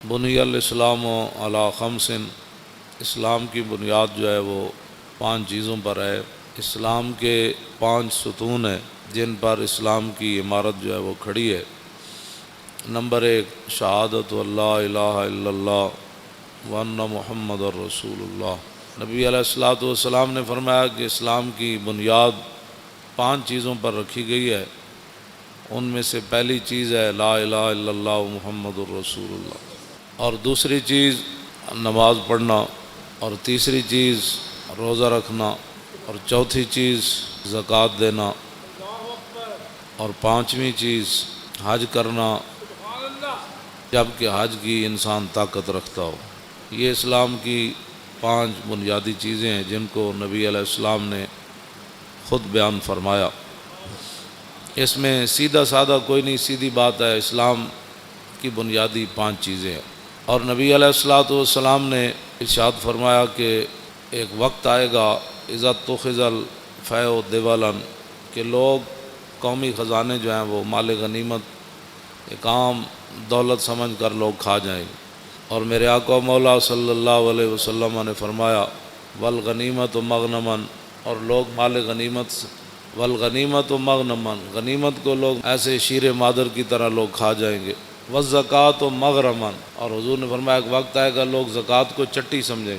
بنی الاسلام علی خمس، اسلام کی بنیاد جو ہے وہ 5 چیزوں پر ہے۔ اسلام کے 5 ستون ہیں جن پر اسلام کی عمارت جو ہے وہ کھڑی ہے۔ نمبر 1، شہادت اللہ الہ الا اللہ وان محمد الرسول اللہ۔ نبی علیہ الصلوۃ والسلام نے فرمایا کہ اسلام کی بنیاد 5 چیزوں پر رکھی گئی ہے، ان میں سے پہلی چیز ہے لا الہ الا اللہ محمد الرسول اللہ، اور دوسری چیز نماز پڑھنا، اور تیسری چیز روزہ رکھنا، اور چوتھی چیز زکوٰۃ دینا، اور 5ویں چیز حج کرنا جب کہ حج کی انسان طاقت رکھتا ہو۔ یہ اسلام کی 5 بنیادی چیزیں ہیں جن کو نبی علیہ السلام نے خود بیان فرمایا۔ اس میں سیدھا سادہ کوئی نہیں، سیدھی بات ہے، اسلام کی بنیادی 5 چیزیں ہیں۔ اور نبی علیہ الصلوۃ والسلام نے ارشاد فرمایا کہ ایک وقت آئے گا اذا اتخذ الفیء دولا، کہ لوگ قومی خزانے جو ہیں وہ مال غنیمت ایک عام دولت سمجھ کر لوگ کھا جائیں گے، اور میرے آقا مولا صلی اللہ علیہ وسلم نے فرمایا والغنیمت مغنما، اور لوگ مال غنیمت والغنیمت مغنما، غنیمت کو لوگ ایسے شیر مادر کی طرح لوگ کھا جائیں گے، والزکوٰۃ مغرما، اور حضور نے فرمایا ایک وقت آئے گا لوگ زکوٰۃ کو چٹی سمجھیں گے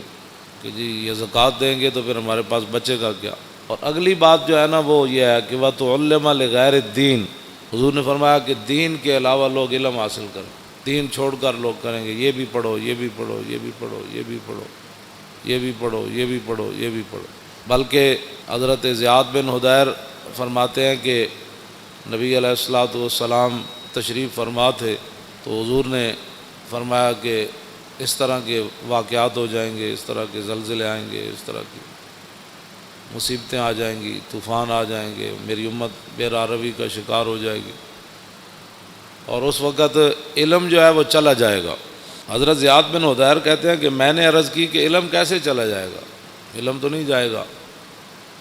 کہ جی یہ زکوٰۃ دیں گے تو پھر ہمارے پاس بچے گا کیا۔ اور اگلی بات جو ہے نا وہ یہ ہے کہ وَتُعَلِّمَ لِغَيْرِ الدِّينِ، حضور نے فرمایا کہ دین کے علاوہ لوگ علم حاصل کریں، دین چھوڑ کر لوگ کریں گے یہ بھی پڑھو، یہ بھی پڑھو، یہ بھی پڑھو، یہ بھی پڑھو، یہ بھی پڑھو، یہ بھی پڑھو، یہ بھی پڑھو۔ بلکہ حضرت زیاد بن حدیر فرماتے ہیں کہ نبی علیہ الصلوۃ والسلام تشریف فرما تھے تو حضور نے فرمایا کہ اس طرح کے واقعات ہو جائیں گے، اس طرح کے زلزلے آئیں گے، اس طرح کی مصیبتیں آ جائیں گی، طوفان آ جائیں گے، میری امت بے راہ روی کا شکار ہو جائے گی، اور اس وقت علم جو ہے وہ چلا جائے گا۔ حضرت زیاد بن حدیر کہتے ہیں کہ میں نے عرض کی کہ علم کیسے چلا جائے گا، علم تو نہیں جائے گا،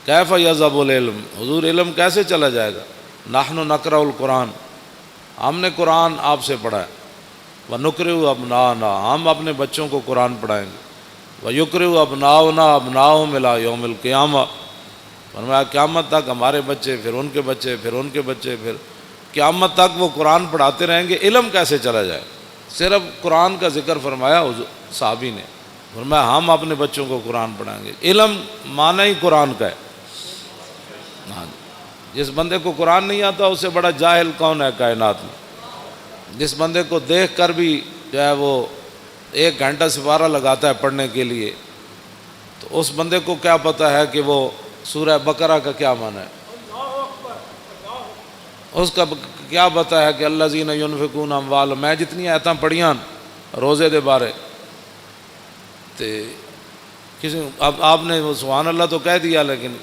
کیف یذهب العلم، حضور علم کیسے چلا جائے گا، نحن نقرأ القرآن، ہم نے قرآن آپ سے پڑھا ہے، وَنُقْرِئُ أَبْنَاءَنَا، ہم اپنے بچوں کو قرآن پڑھائیں گے، وَيُقْرِئُ أَبْنَاؤُنَا أَبْنَاءَهُمْ إِلَىٰ يَوْمِ الْقِيَامَةِ، فرمایا قیامت تک ہمارے بچے، پھر ان کے بچے، پھر ان کے بچے، پھر قیامت تک وہ قرآن پڑھاتے رہیں گے، علم کیسے چلا جائے۔ صرف قرآن کا ذکر فرمایا صحابی نے، فرمایا ہم اپنے بچوں کو قرآن پڑھائیں گے۔ علم معنی ہی قرآن کا ہے۔ ہاں، جس بندے کو قرآن نہیں آتا اس سے بڑا جاہل کون ہے کائنات میں؟ جس بندے کو دیکھ کر بھی جو ہے وہ 1 گھنٹہ سپارہ لگاتا ہے پڑھنے کے لیے، تو اس بندے کو کیا پتہ ہے کہ وہ سورہ بقرہ کا کیا معنی ہے، اس کا کیا پتہ ہے کہ الذین ينفقون اموالهم، میں جتنی آیتاں پڑھیاں روزے دے بارے تے کسی اب آپ نے وہ سبحان اللہ تو کہہ دیا، لیکن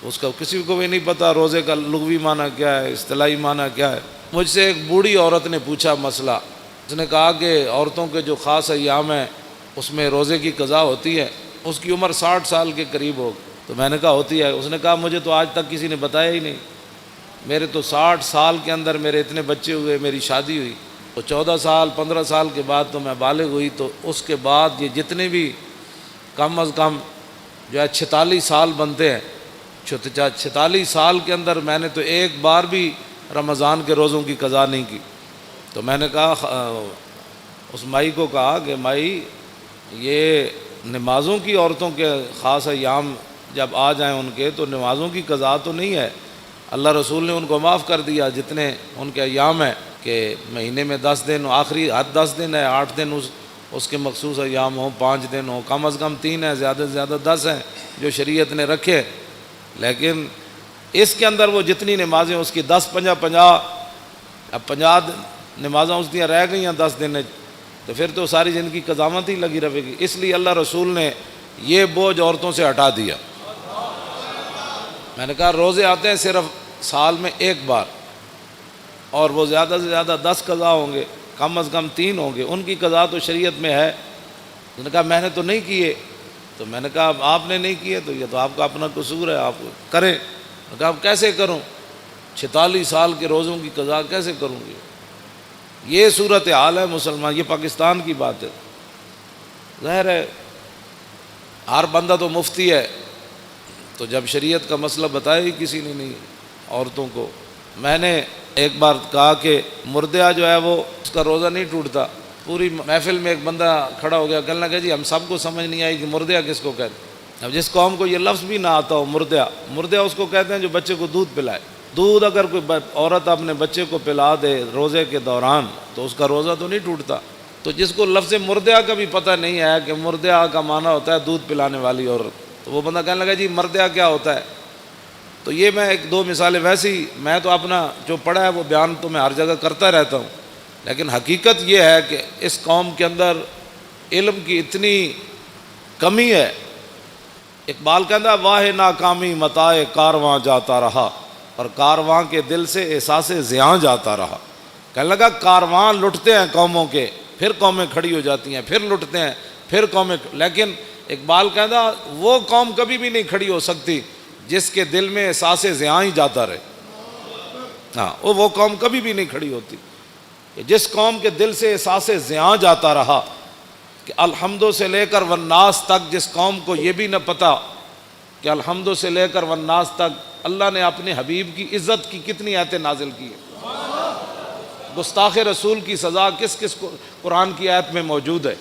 اس کا کسی کو بھی نہیں پتہ روزے کا لغوی معنی کیا ہے، اصطلاحی معنی کیا ہے۔ مجھ سے ایک بوڑھی عورت نے پوچھا مسئلہ، اس نے کہا کہ عورتوں کے جو خاص ایام ہیں اس میں روزے کی قضا ہوتی ہے، اس کی عمر 60 سال کے قریب ہو، تو میں نے کہا ہوتی ہے، اس نے کہا مجھے تو آج تک کسی نے بتایا ہی نہیں، میرے تو 60 سال کے اندر میرے اتنے بچے ہوئے، میری شادی ہوئی تو 14 سال 15 سال کے بعد تو میں بالغ ہوئی، تو اس کے بعد یہ جتنے بھی کم از کم جو ہے 46 سال بنتے ہیں، 46 سال کے اندر میں نے تو ایک بار بھی رمضان کے روزوں کی قضا نہیں کی۔ تو میں نے کہا اس مائی کو کہا کہ مائی یہ نمازوں کی عورتوں کے خاص ایام جب آ جائیں ان کے تو نمازوں کی قضا تو نہیں ہے، اللہ رسول نے ان کو معاف کر دیا جتنے ان کے ایام ہیں کہ مہینے میں 10 دن، آخری حد 10 دن ہے، 8 دن اس کے مخصوص ایام ہوں، 5 دن ہوں، کم از کم 3 ہیں، زیادہ سے زیادہ 10 ہیں جو شریعت نے رکھے، لیکن اس کے اندر وہ جتنی نمازیں اس کی 10 50 اب 50 نمازیں اس دیا رہ گئی ہیں 10 دن، تو پھر تو ساری زندگی قضامت ہی لگی رہے گی۔ اس لیے اللہ رسول نے یہ بوجھ عورتوں سے ہٹا دیا۔ میں نے کہا روزے آتے ہیں صرف سال میں 1 بار، اور وہ زیادہ سے زیادہ 10 قضا ہوں گے، کم از کم 3 ہوں گے، ان کی قضا تو شریعت میں ہے۔ اس نے کہا میں نے تو نہیں کیے، تو میں نے کہا آپ نے نہیں کیے تو یہ تو آپ کا اپنا قصور ہے، آپ کریں۔ میں نے کہا اب کیسے کروں، 46 سال کے روزوں کی قضا کیسے کروں گی؟ یہ صورت حال ہے مسلمان، یہ پاکستان کی بات ہے۔ ظاہر ہے ہر بندہ تو مفتی ہے، تو جب شریعت کا مسئلہ بتایا ہی کسی نے نہیں عورتوں کو۔ میں نے ایک بار کہا کہ مردہ جو ہے وہ اس کا روزہ نہیں ٹوٹتا۔ پوری محفل میں ایک بندہ کھڑا ہو گیا، کہنے لگا جی ہم سب کو سمجھ نہیں آئی کہ مردہ کس کو کہتے ہیں۔ اب جس قوم کو یہ لفظ بھی نہ آتا ہو مردہ، مردہ اس کو کہتے ہیں جو بچے کو دودھ پلائے۔ دودھ اگر کوئی عورت اپنے بچے کو پلا دے روزے کے دوران تو اس کا روزہ تو نہیں ٹوٹتا۔ تو جس کو لفظ مردہ کا بھی پتہ نہیں ہے کہ مردہ کا معنی ہوتا ہے دودھ پلانے والی عورت، تو وہ بندہ کہنے لگا جی مردہ کیا ہوتا ہے۔ تو یہ میں ایک دو مثالیں، ویسے ہی میں تو اپنا جو پڑھا ہے وہ بیان تو میں ہر جگہ کرتا رہتا ہوں، لیکن حقیقت یہ ہے کہ اس قوم کے اندر علم کی اتنی کمی ہے۔ اقبال کہتا ہے واہ ناکامی متاع کارواں جاتا رہا، اور کارواں کے دل سے احساس زیاں جاتا رہا۔ کہنے لگا کارواں لٹتے ہیں قوموں کے، پھر قومیں کھڑی ہو جاتی ہیں، پھر لٹتے ہیں، پھر قومیں، لیکن اقبال کہتا وہ قوم کبھی بھی نہیں کھڑی ہو سکتی جس کے دل میں احساس زیاں ہی جاتا رہے۔ ہاں وہ قوم کبھی بھی نہیں کھڑی ہوتی کہ جس قوم کے دل سے احساس زیاں جاتا رہا، کہ الحمدو سے لے کر والناس تک جس قوم کو یہ بھی نہ پتا کہ الحمدو سے لے کر والناس تک اللہ نے اپنے حبیب کی عزت کی کتنی آیتیں نازل کی ہیں، گستاخ رسول کی سزا کس کس کو قرآن کی آیت میں موجود ہے،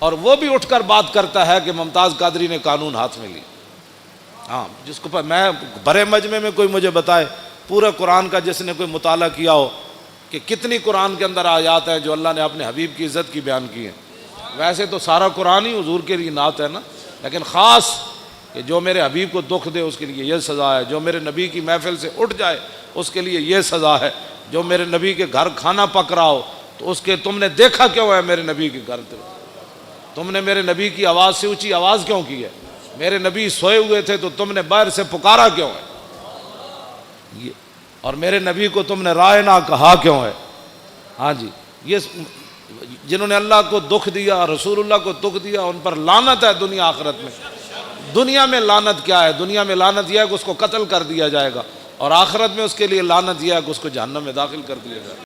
اور وہ بھی اٹھ کر بات کرتا ہے کہ ممتاز قادری نے قانون ہاتھ میں لی۔ ہاں جس کو میں بڑے مجمع میں کوئی مجھے بتائے پورا قرآن کا جس نے کوئی مطالعہ کیا ہو کہ کتنی قرآن کے اندر آیات ہیں جو اللہ نے اپنے حبیب کی عزت کی بیان کی ہیں۔ ویسے تو سارا قرآن ہی حضور کے لیے نعت ہے نا، لیکن خاص کہ جو میرے حبیب کو دکھ دے اس کے لیے یہ سزا ہے، جو میرے نبی کی محفل سے اٹھ جائے اس کے لیے یہ سزا ہے، جو میرے نبی کے گھر کھانا پک رہا ہو تو اس کے تم نے دیکھا کیوں ہے میرے نبی کے گھر، تم نے میرے نبی کی آواز سے اونچی آواز کیوں کی ہے، میرے نبی سوئے ہوئے تھے تو تم نے باہر سے پکارا کیوں ہے، اور میرے نبی کو تم نے رائے نہ کہا کیوں ہے۔ ہاں جی، یہ جنہوں نے اللہ کو دکھ دیا، رسول اللہ کو دکھ دیا، ان پر لعنت ہے دنیا آخرت میں۔ دنیا میں لعنت کیا ہے؟ دنیا میں لعنت یہ ہے کہ اس کو قتل کر دیا جائے گا، اور آخرت میں اس کے لیے لعنت یہ ہے کہ اس کو جہنم میں داخل کر دیا جائے گا۔